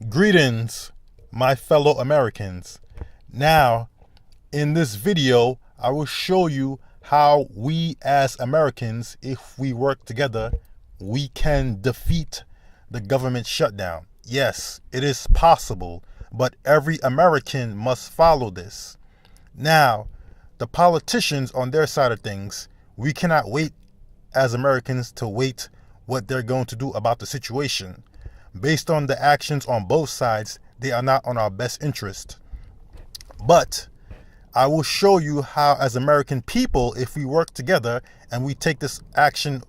Greetings, my fellow Americans. Now, in this video, I will show you how we as Americans, if we work together, we can defeat the government shutdown. Yes, it is possible, but every American must follow this. Now, the politicians on their side of things, we cannot wait as Americans to wait what they're going to do about the situation. Based on the actions on both sides, they are not on our best interest. But I will show you how, as American people, if we work together and we take this action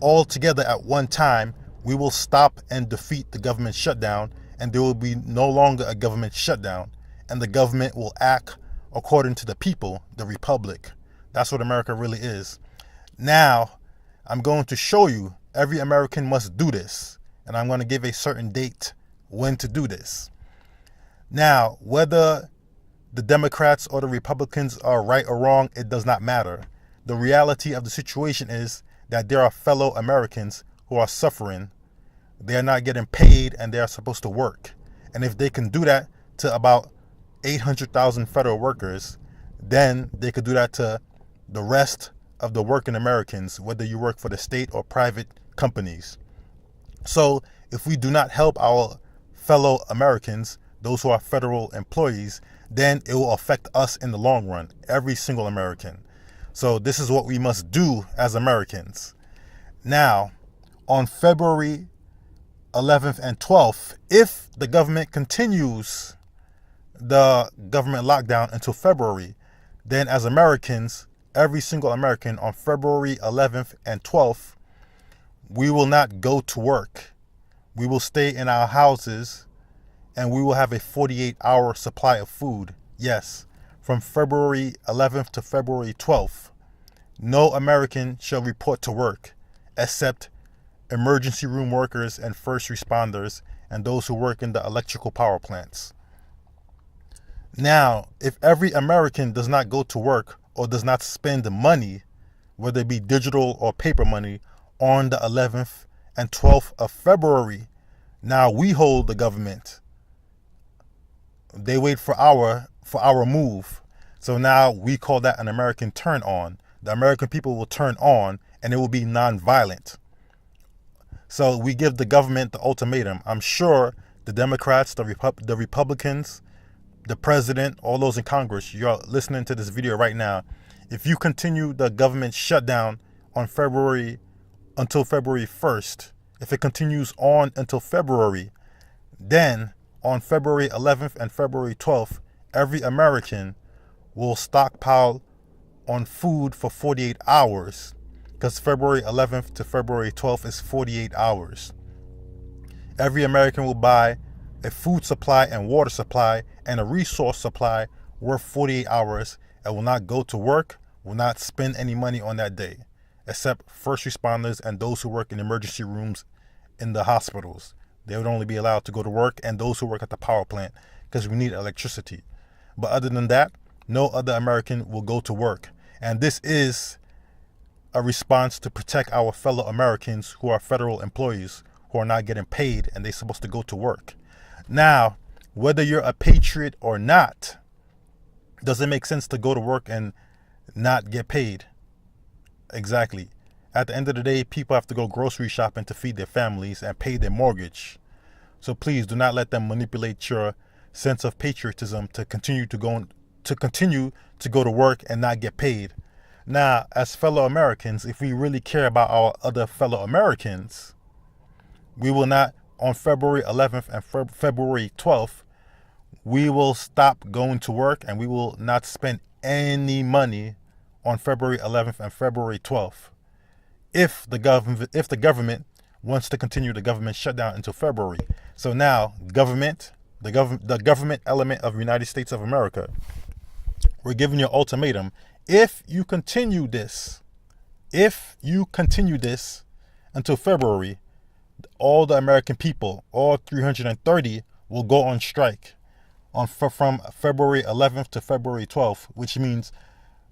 all together at one time, we will stop and defeat the government shutdown, and there will be no longer a government shutdown, and the government will act according to the people, the republic. That's what America really is. Now, I'm going to show you every American must do this, and I'm going to give a certain date when to do this. Now, whether the Democrats or the Republicans are right or wrong, it does not matter. The reality of the situation is that there are fellow Americans who are suffering. They are not getting paid and they are supposed to work. And if they can do that to about 800,000 federal workers, then they could do that to the rest of the working Americans, whether you work for the state or private companies. So if we do not help our fellow Americans, those who are federal employees, then it will affect us in the long run, every single American. So this is what we must do as Americans. Now, on February 11th and 12th, if the government continues the government lockdown until February, then as Americans, every single American on February 11th and 12th, we will not go to work. We will stay in our houses and we will have a 48-hour supply of food. Yes, from February 11th to February 12th, no American shall report to work except emergency room workers and first responders and those who work in the electrical power plants. Now, if every American does not go to work or does not spend money, whether it be digital or paper money, on the 11th and 12th of February, now we hold the government. They wait for our move. So now we call that an American turn on. The American people will turn on and it will be nonviolent. So we give the government the ultimatum. I'm sure the Democrats, the Republicans, the president, all those in Congress, you're listening to this video right now. If you continue the government shutdown on until February 1st, if it continues on until February, then on February 11th and February 12th, every American will stockpile on food for 48 hours, because February 11th to February 12th is 48 hours. Every American will buy a food supply and water supply and a resource supply worth 48 hours and will not go to work, will not spend any money on that day, except first responders and those who work in emergency rooms in the hospitals. They would only be allowed to go to work, and those who work at the power plant, because we need electricity. But other than that, no other American will go to work. And this is a response to protect our fellow Americans who are federal employees who are not getting paid and they're supposed to go to work. Now, whether you're a patriot or not, does it make sense to go to work and not get paid? Exactly. At the end of the day, people have to go grocery shopping to feed their families and pay their mortgage. So please do not let them manipulate your sense of patriotism to continue to go to work and not get paid. Now, as fellow Americans, if we really care about our other fellow Americans, we will not, on February 11th and February 12th, we will stop going to work and we will not spend any money on February 11th and February 12th. If the government wants to continue the government shutdown until February. So now, the government element of the United States of America, we're giving you an ultimatum. If you continue this until February, all the American people, all 330, will go on strike from February 11th to February 12th, which means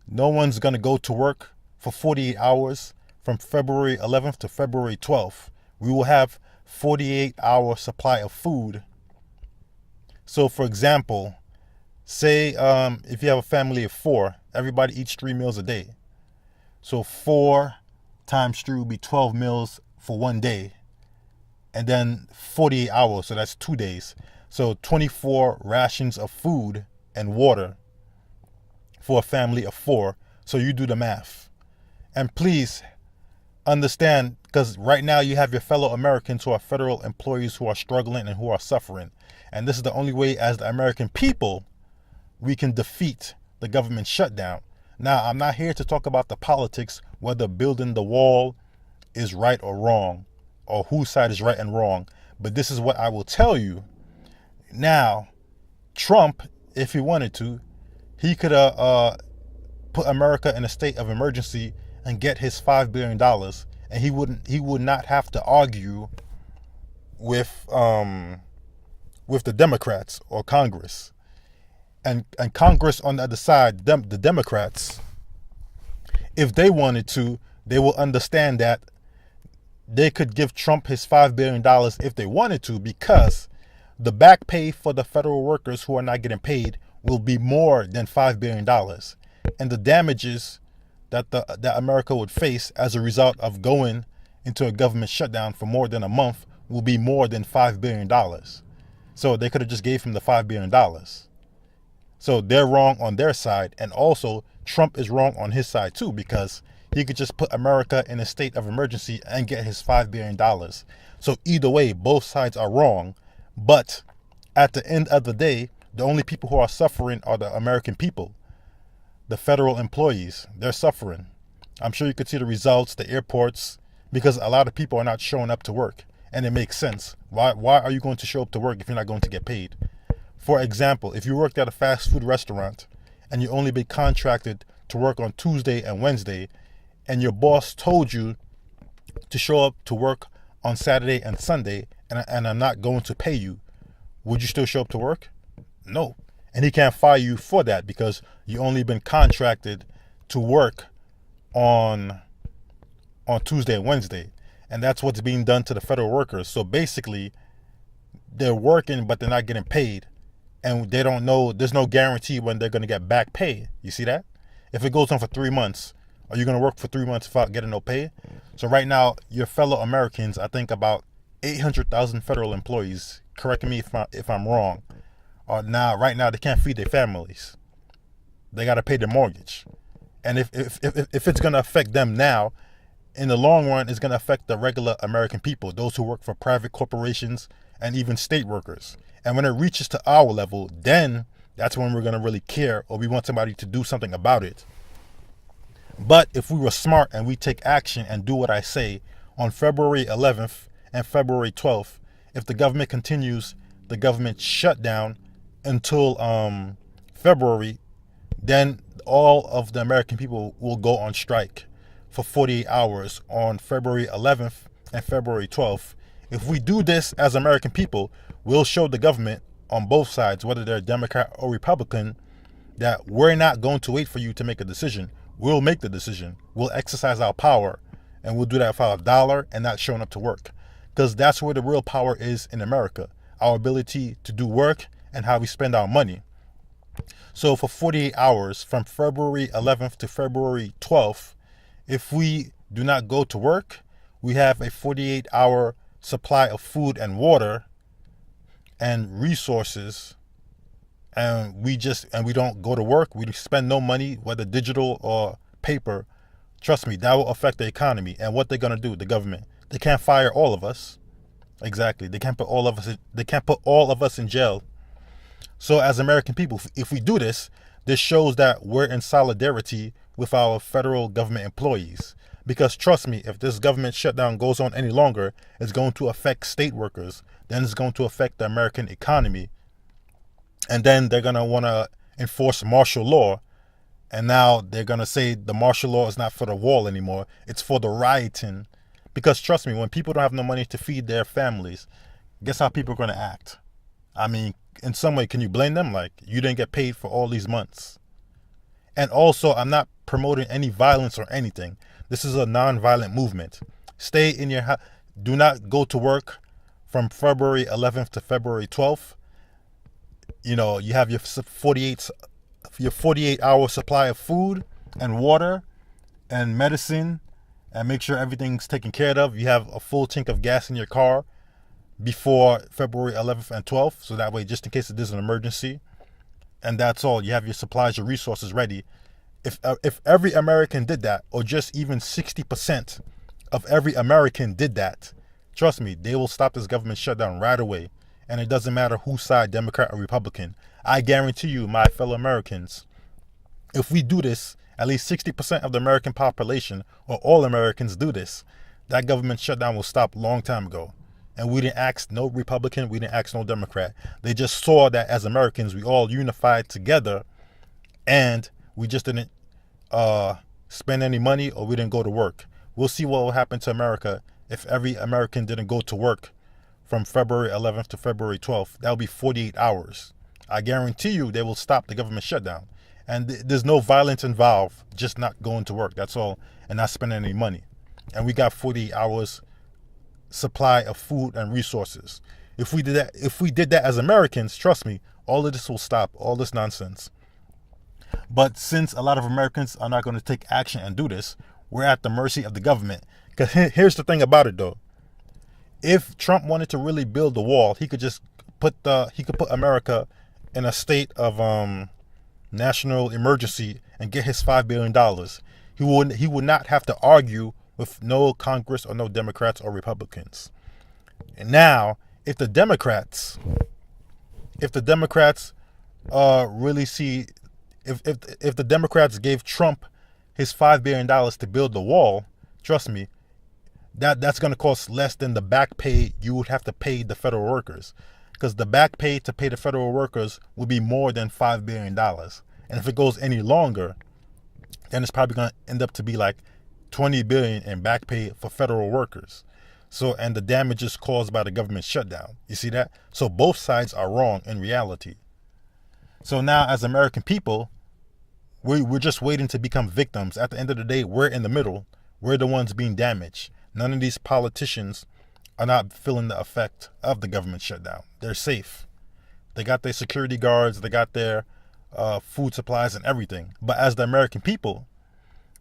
no one's going to go to work for 48 hours from February 11th to February 12th. We will have 48-hour supply of food. So, for example, say if you have a family of 4, everybody eats 3 meals a day. So 4 times 3 would be 12 meals for one day. And then 48 hours, so that's 2 days. So 24 rations of food and water for a family of 4. So you do the math. And please understand, because right now you have your fellow Americans who are federal employees who are struggling and who are suffering. And this is the only way, as the American people, we can defeat the government shutdown. Now, I'm not here to talk about the politics, whether building the wall is right or wrong, or whose side is right and wrong. But this is what I will tell you. Now, Trump, if he wanted to, he could put America in a state of emergency and get his $5 billion, and he would not have to argue with the Democrats or Congress. And Congress on the other side, the Democrats, if they wanted to, they will understand that they could give Trump his $5 billion if they wanted to, because the back pay for the federal workers who are not getting paid will be more than $5 billion. And the damages that America would face as a result of going into a government shutdown for more than a month will be more than $5 billion. So they could have just gave him the $5 billion. So they're wrong on their side. And also Trump is wrong on his side too, because he could just put America in a state of emergency and get his $5 billion. So either way, both sides are wrong. But at the end of the day, the only people who are suffering are the American people. The federal employees, they're suffering. I'm sure you could see the results, the airports, because a lot of people are not showing up to work. And it makes sense. Why are you going to show up to work if you're not going to get paid? For example, if you worked at a fast food restaurant and you only been contracted to work on Tuesday and Wednesday, and your boss told you to show up to work on Saturday and Sunday, and I'm not going to pay you, would you still show up to work? No. And he can't fire you for that because you only been contracted to work on Tuesday and Wednesday. And that's what's being done to the federal workers. So basically, they're working, but they're not getting paid. And they don't know, there's no guarantee when they're going to get back pay. You see that? If it goes on for 3 months, are you going to work for 3 months without getting no pay? So right now, your fellow Americans, I think about 800,000 federal employees, correct me if I'm wrong, right now they can't feed their families. They got to pay their mortgage. And if it's going to affect them now, in the long run, it's going to affect the regular American people, those who work for private corporations and even state workers. And when it reaches to our level, then that's when we're going to really care, or we want somebody to do something about it. But if we were smart and we take action and do what I say, on February 11th and February 12th, if the government continues the government shutdown until February, then all of the American people will go on strike for 48 hours on February 11th and February 12th. If we do this as American people, we'll show the government on both sides, whether they're Democrat or Republican, that we're not going to wait for you to make a decision. We'll make the decision. We'll exercise our power, and we'll do that for $1 and not showing up to work. Because that's where the real power is in America, our ability to do work and how we spend our money. So for 48 hours, from February 11th to February 12th, if we do not go to work, we have a 48-hour supply of food and water and resources, and we don't go to work. We spend no money, whether digital or paper. Trust me, that will affect the economy. And what they're gonna do, the government, they can't fire all of us. Exactly, they can't put all of us. They can't put all of us in jail. So as American people, if we do this, this shows that we're in solidarity with our federal government employees. Because trust me, if this government shutdown goes on any longer, it's going to affect state workers. Then it's going to affect the American economy. And then they're going to want to enforce martial law. And now they're going to say the martial law is not for the wall anymore. It's for the rioting. Because trust me, when people don't have no money to feed their families, guess how people are going to act? I mean, in some way, can you blame them? Like, you didn't get paid for all these months. And also, I'm not promoting any violence or anything. This is a non-violent movement. Stay in your house. Do not go to work from February 11th to February 12th, you have your 48-hour supply of food and water and medicine, and make sure everything's taken care of. You have a full tank of gas in your car before February 11th and 12th, so that way, just in case there's an emergency. And that's all. You have your supplies, your resources ready. If every American did that, or just even 60% of every American did that, trust me, they will stop this government shutdown right away. And it doesn't matter whose side, Democrat or Republican. I guarantee you, my fellow Americans, if we do this, at least 60% of the American population, or all Americans do this, that government shutdown will stop long time ago. And we didn't ask no Republican, we didn't ask no Democrat. They just saw that as Americans, we all unified together, and we just didn't spend any money, or we didn't go to work. We'll see what will happen to America if every American didn't go to work from February 11th to February 12th. That will be 48 hours. I guarantee you they will stop the government shutdown. And there's no violence involved, just not going to work. That's all, and not spending any money. And we got 48 hours supply of food and resources. If we did that as Americans, trust me, all of this will stop, all this nonsense. But since a lot of Americans are not going to take action and do this, we're at the mercy of the government. Because here's the thing about it, though. If Trump wanted to really build the wall, he could just put America in a state of national emergency and get his $5 billion. He would not have to argue with no Congress or no Democrats or Republicans. And now, if the Democrats really see, if the Democrats gave Trump his $5 billion to build the wall, trust me, that's going to cost less than the back pay you would have to pay the federal workers. Because the back pay to pay the federal workers will be more than $5 billion. And if it goes any longer, then it's probably going to end up to be like $20 billion in back pay for federal workers. So, and the damages caused by the government shutdown. You see that? So both sides are wrong in reality. So now, as American people, we're just waiting to become victims. At the end of the day, we're in the middle. We're the ones being damaged. None of these politicians are not feeling the effect of the government shutdown. They're safe. They got their security guards. They got their food supplies and everything. But as the American people,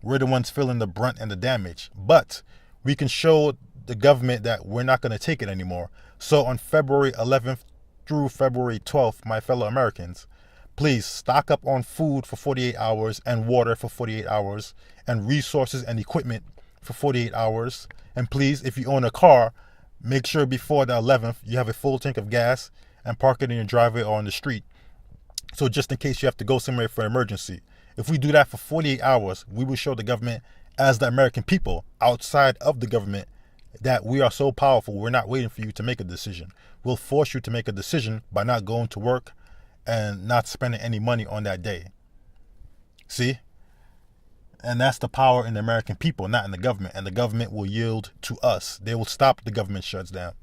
we're the ones feeling the brunt and the damage. But we can show the government that we're not going to take it anymore. So on February 11th through February 12th, my fellow Americans, please stock up on food for 48 hours and water for 48 hours and resources and equipment for 48 hours. And please, if you own a car, make sure before the 11th you have a full tank of gas and park it in your driveway or on the street. So just in case you have to go somewhere for an emergency. If we do that for 48 hours, we will show the government, as the American people outside of the government, that we are so powerful. We're not waiting for you to make a decision. We'll force you to make a decision by not going to work and not spending any money on that day. See? And that's the power in the American people, not in the government. And the government will yield to us. They will stop the government shutdown.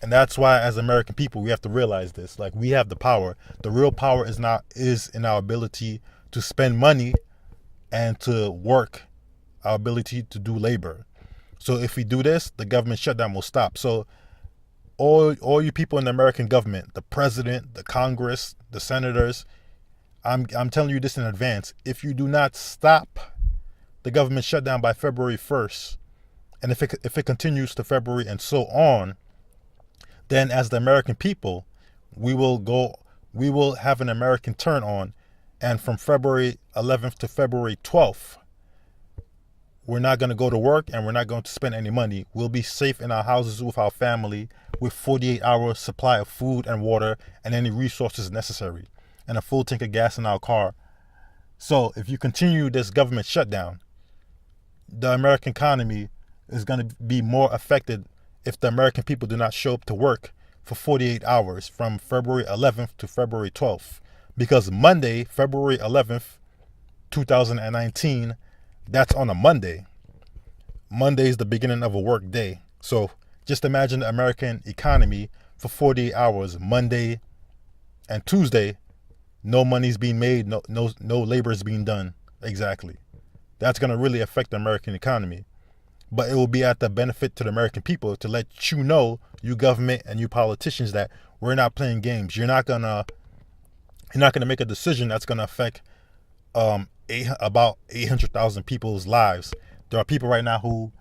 And that's why, as American people, we have to realize this. Like, we have the power. The real power is in our ability to spend money and to work, our ability to do labor. So if we do this, the government shutdown will stop. So all you people in the American government, the president, the Congress, the senators, I'm telling you this in advance. If you do not stop the government shutdown by February 1st, and if it continues to February and so on, then as the American people, we will have an American turn on. And from February 11th to February 12th, we're not going to go to work and we're not going to spend any money. We'll be safe in our houses with our family with 48-hour supply of food and water and any resources necessary and a full tank of gas in our car. So if you continue this government shutdown, the American economy is going to be more affected if the American people do not show up to work for 48 hours from February 11th to February 12th. Because Monday, February 11th, 2019, that's on a Monday. Monday is the beginning of a work day. So just imagine the American economy for 48 hours, Monday and Tuesday, no money's being made, no labor is being done. Exactly. That's going to really affect the American economy. but it will be at the benefit to the American people to let you know, you government and you politicians, that we're not playing games. You're not gonna make a decision that's gonna affect about 800,000 people's lives. There are people right now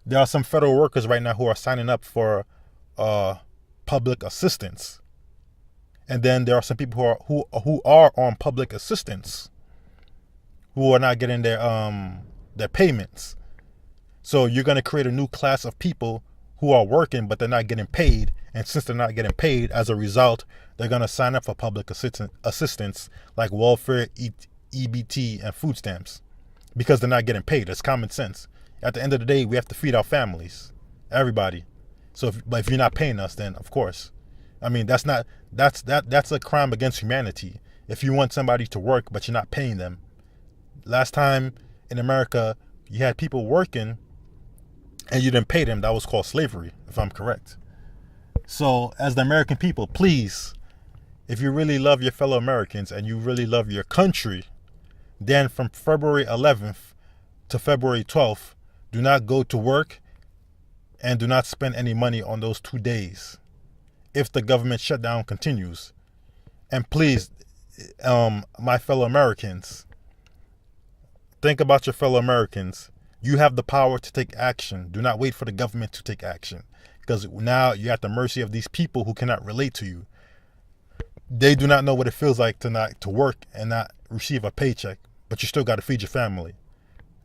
there are some federal workers right now who are signing up for public assistance, and then there are some people who are on public assistance who are not getting their payments. So you're going to create a new class of people who are working, but they're not getting paid. And since they're not getting paid, as a result, they're going to sign up for public assistance like welfare, EBT, and food stamps, because they're not getting paid. It's common sense. At the end of the day, we have to feed our families, everybody. So, if you're not paying us, then of course, I mean, that's a crime against humanity. If you want somebody to work but you're not paying them. Last time in America, you had people working and you didn't pay them. That was called slavery, if I'm correct. So as the American people, please, if you really love your fellow Americans and you really love your country, then from February 11th to February 12th, do not go to work and do not spend any money on those 2 days if the government shutdown continues. And please, my fellow Americans, think about your fellow Americans. You have the power to take action. Do not wait for the government to take action, because now you're at the mercy of these people who cannot relate to you. They do not know what it feels like to work and not receive a paycheck, but you still got to feed your family.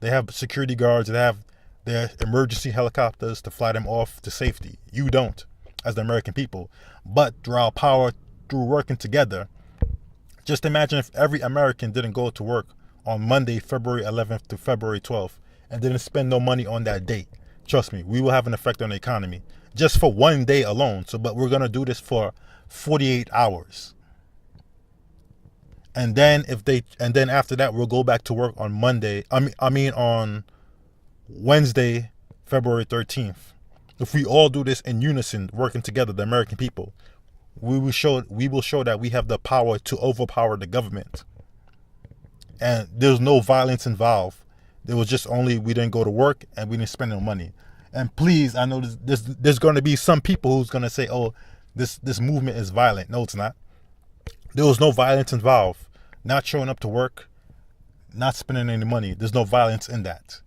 They have security guards. They have their emergency helicopters to fly them off to safety. You don't, as the American people. But through our power, through working together, just imagine if every American didn't go to work on Monday, February 11th to February 12th, and didn't spend no money on that date. Trust me, we will have an effect on the economy just for one day alone. But we're going to do this for 48 hours. And then after that, we'll go back to work on on Wednesday, February 13th. If we all do this in unison, working together, the American people, we will show that we have the power to overpower the government. And there's no violence involved. There was just only we didn't go to work and we didn't spend no money. And please, I know there's going to be some people who's going to say, oh, this movement is violent. No, it's not. There was no violence involved. Not showing up to work, not spending any money. There's no violence in that.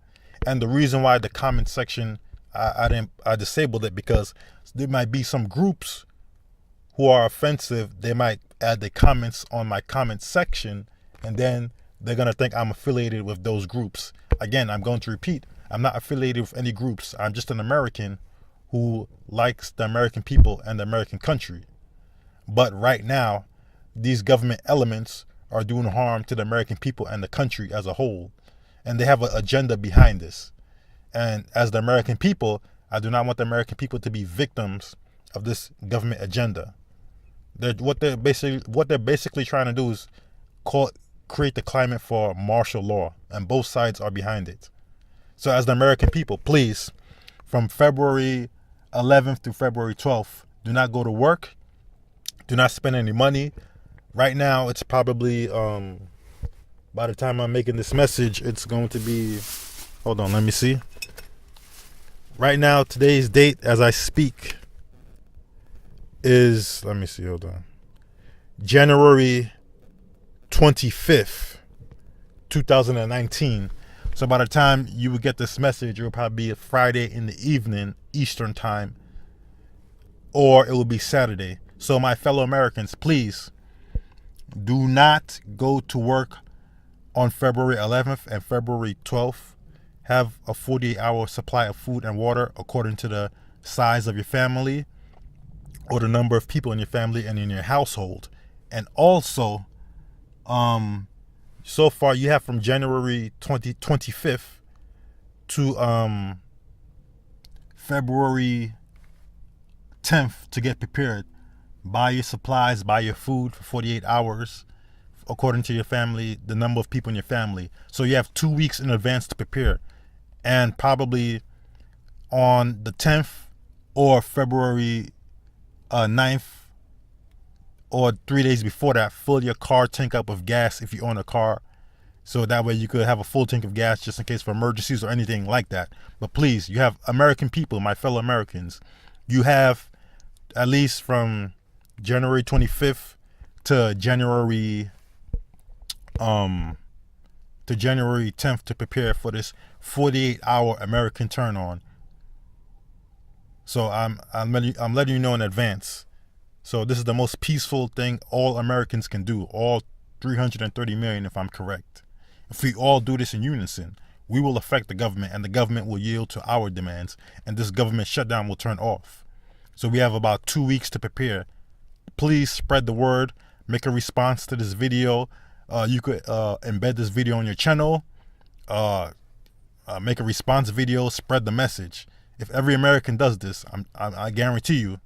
And the reason why the comment section, I disabled it, because there might be some groups who are offensive. They might add the comments on my comment section, and then they're going to think I'm affiliated with those groups. Again, I'm going to repeat, I'm not affiliated with any groups. I'm just an American who likes the American people and the American country. But right now, these government elements are doing harm to the American people and the country as a whole. And they have an agenda behind this. And as the American people, I do not want the American people to be victims of this government agenda. What they're basically trying to do is create the climate for martial law, and both sides are behind it. So as the American people, please, from February 11th to February 12th, do not go to work. Do not spend any money. Right now, it's probably, by the time I'm making this message, it's going to be, hold on, let me see. Right now, today's date as I speak is, let me see, hold on. January 25th, 2019. So by the time you would get this message, it will probably be a Friday in the evening, Eastern time, or it will be Saturday. So my fellow Americans, please do not go to work on February 11th and February 12th. Have a 48-hour supply of food and water according to the size of your family or the number of people in your family and in your household. And also, so far you have from January 25th to February 10th to get prepared. Buy your supplies, buy your food for 48 hours according to your family, the number of people in your family. So you have 2 weeks in advance to prepare. And probably on the 10th or February 9th or 3 days before that, fill your car tank up with gas if you own a car. So that way you could have a full tank of gas just in case for emergencies or anything like that. But please, you have American people, my fellow Americans, you have at least from January 25th to January 10th to prepare for this 48-hour American turn on. So I'm letting you know in advance. So this is the most peaceful thing all Americans can do, all 330 million if I'm correct. If we all do this in unison, we will affect the government and the government will yield to our demands and this government shutdown will turn off. So we have about 2 weeks to prepare. Please spread the word, make a response to this video. You could embed this video on your channel, make a response video, spread the message. If every American does this, I guarantee you,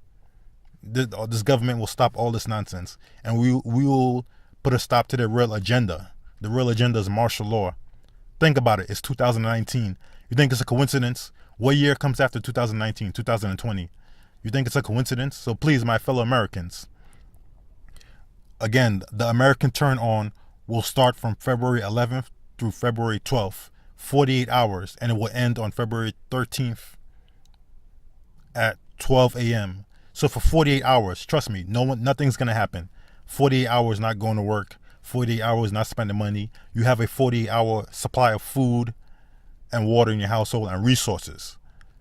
this government will stop all this nonsense, and we will put a stop to their real agenda. The real agenda is martial law. Think about it. It's 2019. You think it's a coincidence? What year comes after 2019? 2020. You think it's a coincidence? So please, my fellow Americans, again, the American turn on will start from February 11th through February 12th, 48 hours, and it will end on February 13th at 12 a.m. So for 48 hours, trust me, nothing's going to happen. 48 hours not going to work, 48 hours not spending money. You have a 48-hour supply of food and water in your household and resources.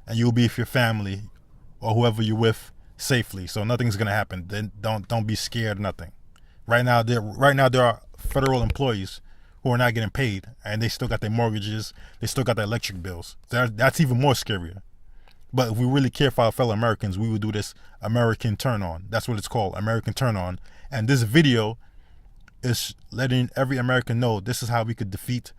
And you'll be with your family or whoever you're with safely. So nothing's going to happen. Then don't be scared, nothing. Right now there are federal employees who are not getting paid and they still got their mortgages, they still got their electric bills. That's even more scarier. But if we really care for our fellow Americans, we would do this American turn on. That's what it's called, American turn on. And this video is letting every American know this is how we could defeat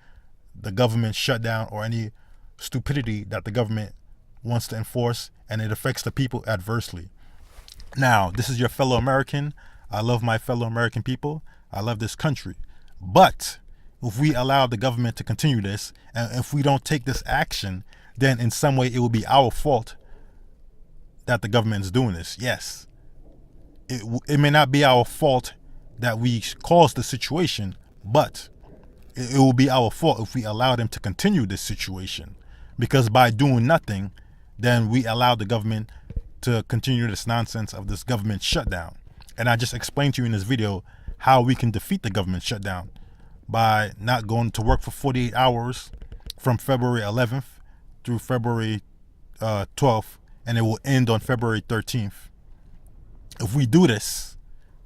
the government shutdown or any stupidity that the government wants to enforce, and it affects the people adversely. Now, this is your fellow American. I love my fellow American people. I love this country. But if we allow the government to continue this, and if we don't take this action, then in some way it will be our fault that the government is doing this. Yes, it may not be our fault that we caused the situation, but it will be our fault if we allow them to continue this situation. Because by doing nothing, then we allow the government to continue this nonsense of this government shutdown. And I just explained to you in this video how we can defeat the government shutdown by not going to work for 48 hours from February 11th through February 12th, and it will end on February 13th. If we do this,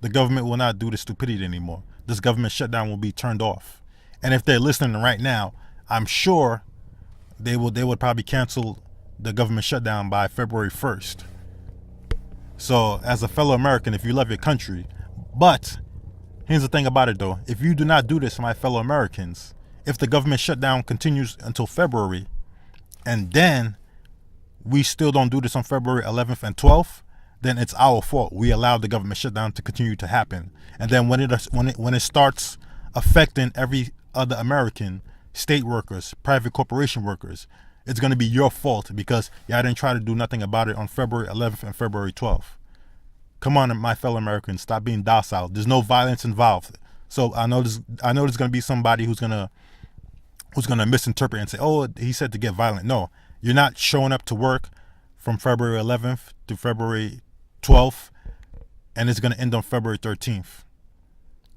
the government will not do the stupidity anymore. This government shutdown will be turned off. And if they're listening right now, I'm sure they would probably cancel the government shutdown by February 1st. So as a fellow American, if you love your country, but here's the thing about it though, if you do not do this, my fellow Americans, if the government shutdown continues until February, and then we still don't do this on February 11th and 12th, then it's our fault. We allowed the government shutdown to continue to happen. And then when it starts affecting every other American, state workers, private corporation workers, it's going to be your fault because y'all didn't try to do nothing about it on February 11th and February 12th. Come on, my fellow Americans, stop being docile. There's no violence involved. So I know there's going to be somebody who's going to misinterpret and say, oh, he said to get violent. No, you're not showing up to work from February 11th to February 12th, and it's going to end on February 13th.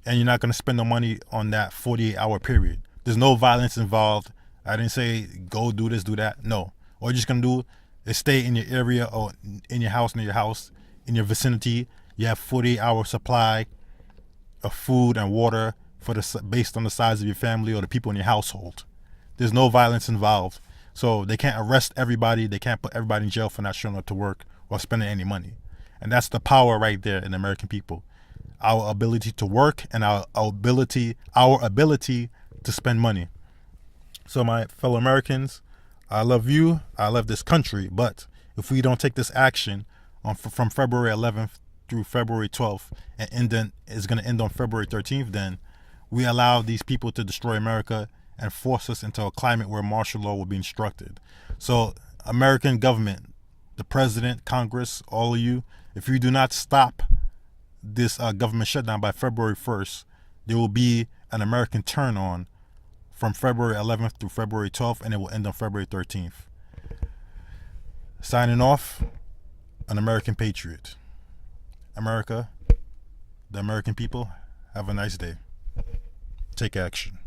And you're not going to spend no money on that 48-hour period. There's no violence involved. I didn't say go do this, do that. No. All you're just going to do is stay in your area or in your house, near your house, in your vicinity. You have 48-hour supply of food and water based on the size of your family or the people in your household. There's no violence involved. So they can't arrest everybody. They can't put everybody in jail for not showing up to work or spending any money. And that's the power right there in the American people. Our ability to work and our ability to spend money. So my fellow Americans, I love you. I love this country. But if we don't take this action from February 11th through February 12th, and then it's going to end on February 13th, then we allow these people to destroy America and force us into a climate where martial law will be instructed. So American government, the president, Congress, all of you, if you do not stop this government shutdown by February 1st, there will be an American turn on from February 11th through February 12th, and it will end on February 13th. Signing off, an American patriot. America, the American people, have a nice day. Take action.